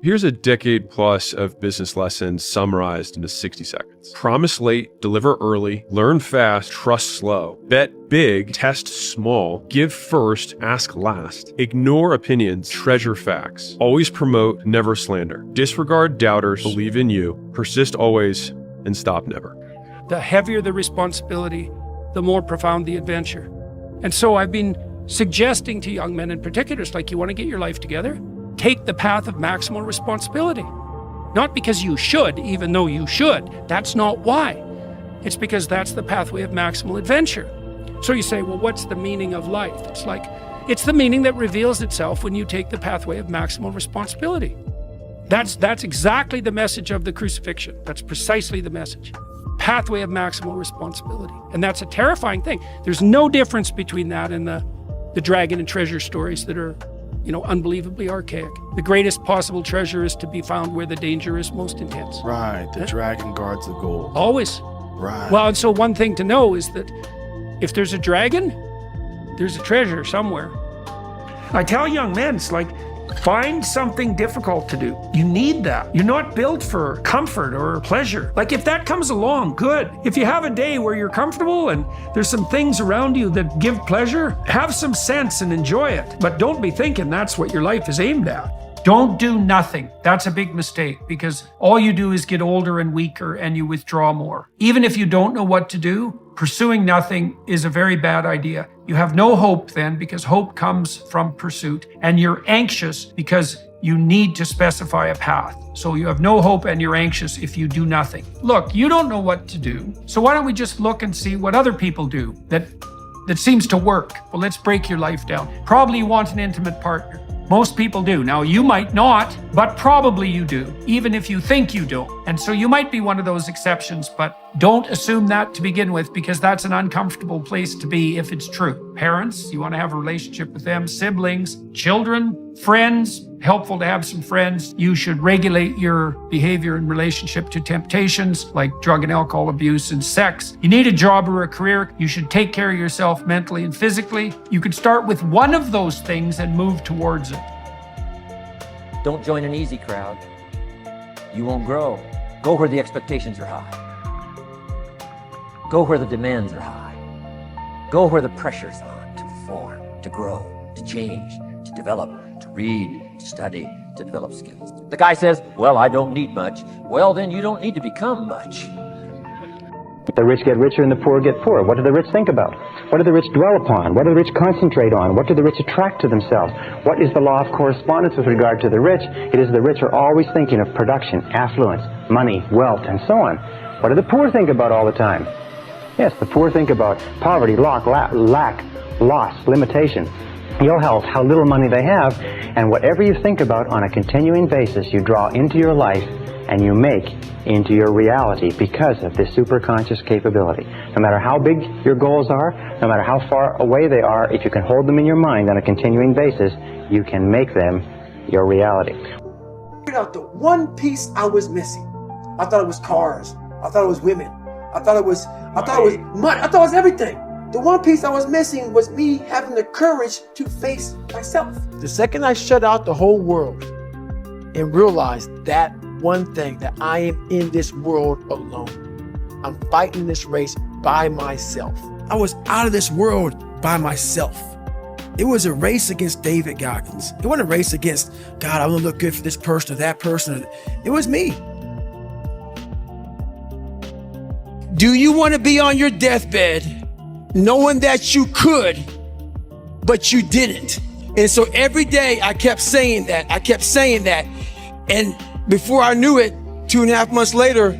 Here's a decade plus of business lessons summarized into 60 seconds. Promise late, deliver early, learn fast, trust slow. Bet big, test small, give first, ask last. Ignore opinions, treasure facts. Always promote, never slander. Disregard doubters, believe in you. Persist always, and stop never. The heavier the responsibility, the more profound the adventure. And so I've been suggesting to young men in particular, it's like, you want to get your life together? Take the path of maximal responsibility. Not because you should, even though you should. That's not why. It's because that's the pathway of maximal adventure. So you say, well, what's the meaning of life? It's like, it's the meaning that reveals itself when you take the pathway of maximal responsibility. That's exactly the message of the crucifixion. That's precisely the message. Pathway of maximal responsibility. And that's a terrifying thing. There's no difference between that and the dragon and treasure stories that are, unbelievably archaic. The greatest possible treasure is to be found where the danger is most intense. Right, the dragon guards the gold. Always. Right. Well, and so one thing to know is that if there's a dragon, there's a treasure somewhere. I tell young men, it's like, find something difficult to do. You need that. You're not built for comfort or pleasure. Like, if that comes along, good. If you have a day where you're comfortable and there's some things around you that give pleasure, have some sense and enjoy it. But don't be thinking that's what your life is aimed at. Don't do nothing. That's a big mistake, because all you do is get older and weaker and you withdraw more. Even if you don't know what to do, pursuing nothing is a very bad idea. You have no hope then, because hope comes from pursuit, and you're anxious because you need to specify a path. So you have no hope and you're anxious if you do nothing. Look, you don't know what to do. So why don't we just look and see what other people do that seems to work? Well, let's break your life down. Probably you want an intimate partner. Most people do. Now, you might not, but probably you do, even if you think you don't. And so you might be one of those exceptions, but don't assume that to begin with, because that's an uncomfortable place to be if it's true. Parents, you want to have a relationship with them. Siblings, children, friends, helpful to have some friends. You should regulate your behavior in relationship to temptations like drug and alcohol abuse and sex. You need a job or a career. You should take care of yourself mentally and physically. You could start with one of those things and move towards it. Don't join an easy crowd. You won't grow. Go where the expectations are high. Go where the demands are high. Go where the pressure's on to perform, to grow, to change, to develop, to read, to study, to develop skills. The guy says, well, I don't need much. Well, then you don't need to become much. The rich get richer and the poor get poorer. What do the rich think about? What do the rich dwell upon? What do the rich concentrate on? What do the rich attract to themselves? What is the law of correspondence with regard to the rich? It is the rich are always thinking of production, affluence, money, wealth, and so on. What do the poor think about all the time? Yes, the poor think about poverty, lack, loss, limitation, ill health, how little money they have, and whatever you think about on a continuing basis, you draw into your life and you make into your reality because of this superconscious capability. No matter how big your goals are, no matter how far away they are, if you can hold them in your mind on a continuing basis, you can make them your reality. Figured out the one piece I was missing. I thought it was cars. I thought it was women. I thought it was money. I thought it was everything. The one piece I was missing was me having the courage to face myself. The second I shut out the whole world and realized that one thing, that I am in this world alone. I'm fighting this race by myself. I was out of this world by myself. It was a race against David Goggins. It wasn't a race against, God, I want to look good for this person or that person. It was me. Do you want to be on your deathbed knowing that you could, but you didn't? And so every day I kept saying that. And before I knew it, 2.5 months later,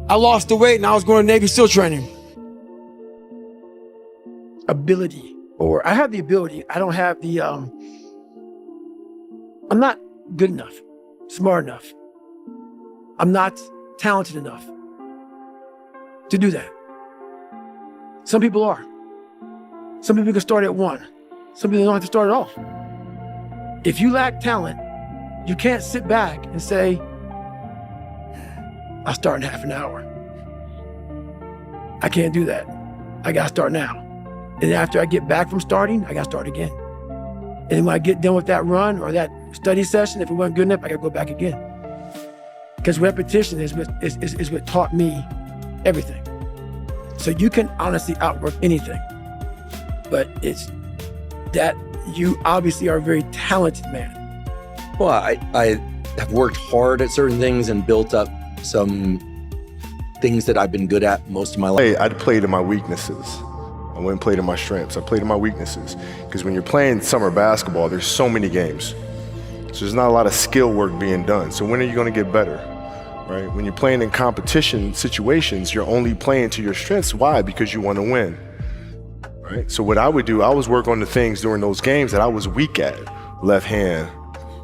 I lost the weight and I was going to Navy SEAL training. Ability, or I have the ability. I don't have the, I'm not good enough, smart enough. I'm not talented enough to do that. Some people are. Some people can start at 1. Some people don't have to start at all. If you lack talent, you can't sit back and say, I'll start in half an hour. I can't do that. I gotta start now. And after I get back from starting, I gotta start again. And when I get done with that run or that study session, if it wasn't good enough, I gotta go back again. Because repetition is what taught me everything. So you can honestly outwork anything, but it's that you obviously are a very talented man. Well, I have worked hard at certain things and built up some things that I've been good at most of my life. I played in my weaknesses. I wouldn't play to my strengths. I played in my weaknesses. Because when you're playing summer basketball, there's so many games. So there's not a lot of skill work being done. So when are you going to get better? Right? When you're playing in competition situations, you're only playing to your strengths. Why? Because you want to win. Right? So what I would do, I was work on the things during those games that I was weak at. Left hand,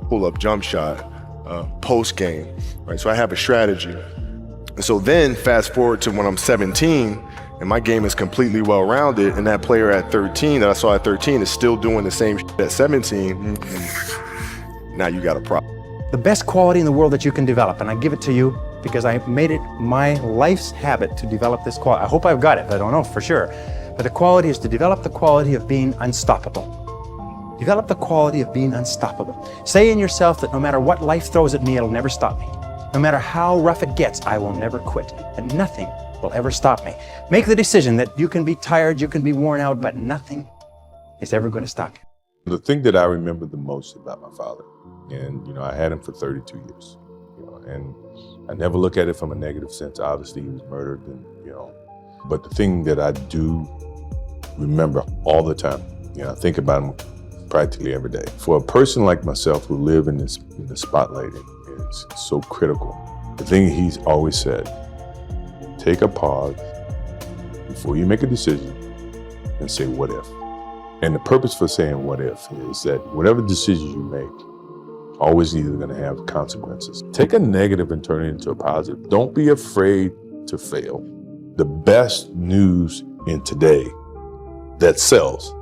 pull-up jump shot, post game. Right? So I have a strategy. And so then fast forward to when I'm 17 and my game is completely well-rounded, and that player at 13 that I saw at 13 is still doing the same shit at 17, now you got a problem. The best quality in the world that you can develop, and I give it to you because I made it my life's habit to develop this quality. I hope I've got it, I don't know for sure. But the quality is to develop the quality of being unstoppable. Develop the quality of being unstoppable. Say in yourself that no matter what life throws at me, it'll never stop me. No matter how rough it gets, I will never quit. And nothing will ever stop me. Make the decision that you can be tired, you can be worn out, but nothing is ever going to stop you. The thing that I remember the most about my father, and I had him for 32 years, and I never look at it from a negative sense. Obviously, he was murdered, and but the thing that I do remember all the time, I think about him practically every day. For a person like myself who live in the spotlight, it's so critical. The thing he's always said: take a pause before you make a decision and say, what if? And the purpose for saying what if is that whatever decisions you make, always either going to have consequences. Take a negative and turn it into a positive. Don't be afraid to fail. The best news in today that sells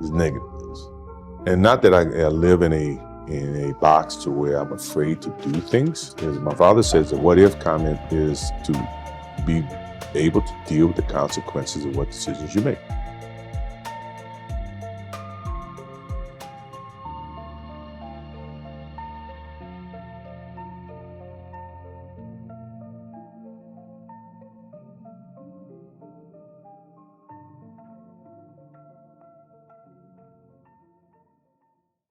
is negative news. And not that I live in a box to where I'm afraid to do things. As my father says, the what if comment is to be able to deal with the consequences of what decisions you make.